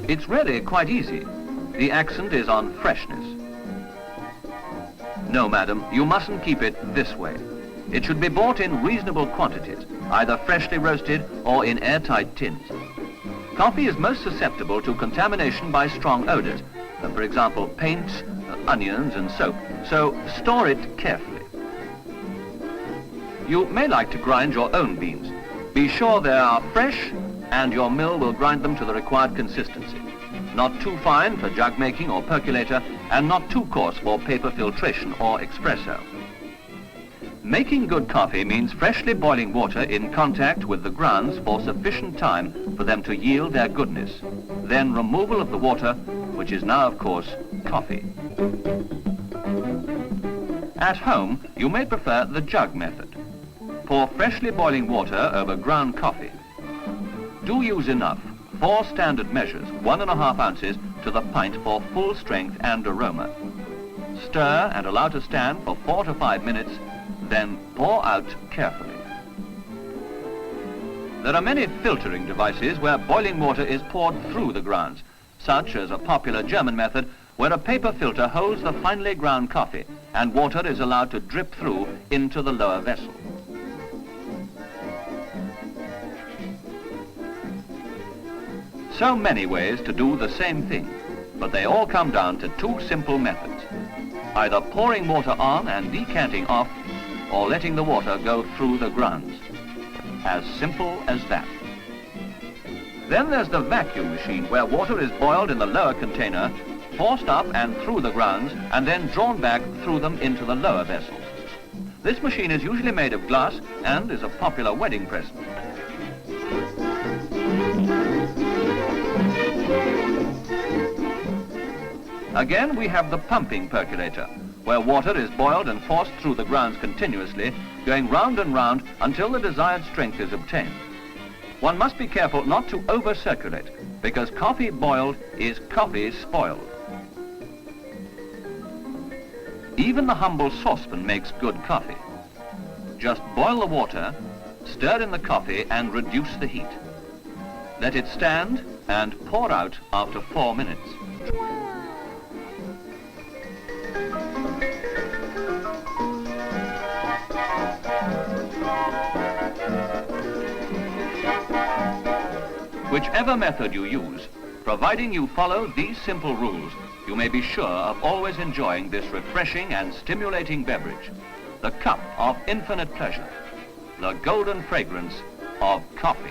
It's really quite easy. The accent is on freshness. No, madam, you mustn't keep it this way. It should be bought in reasonable quantities, either freshly roasted or in airtight tins. Coffee is most susceptible to contamination by strong odors, for example, paints, onions and soap, so store it carefully. You may like to grind your own beans. Be sure they are fresh and your mill will grind them to the required consistency. Not too fine for jug making or percolator, and not too coarse for paper filtration or espresso. Making good coffee means freshly boiling water in contact with the grounds for sufficient time for them to yield their goodness. Then removal of the water, which is now, of course, coffee. At home, you may prefer the jug method. Pour freshly boiling water over ground coffee. Do use enough, 4 standard measures, 1½ ounces to the pint for full strength and aroma. Stir and allow to stand for 4 to 5 minutes, then pour out carefully. There are many filtering devices where boiling water is poured through the grounds, such as a popular German method where a paper filter holds the finely ground coffee and water is allowed to drip through into the lower vessel. So many ways to do the same thing, but they all come down to 2 simple methods. Either pouring water on and decanting off, or letting the water go through the grounds. As simple as that. Then there's the vacuum machine, where water is boiled in the lower container, forced up and through the grounds, and then drawn back through them into the lower vessels. This machine is usually made of glass and is a popular wedding present. Again, we have the pumping percolator, where water is boiled and forced through the grounds continuously, going round and round until the desired strength is obtained. One must be careful not to over-circulate, because coffee boiled is coffee spoiled. Even the humble saucepan makes good coffee. Just boil the water, stir in the coffee and reduce the heat. Let it stand and pour out after 4 minutes. Whichever method you use, providing you follow these simple rules, you may be sure of always enjoying this refreshing and stimulating beverage, the cup of infinite pleasure, the golden fragrance of coffee.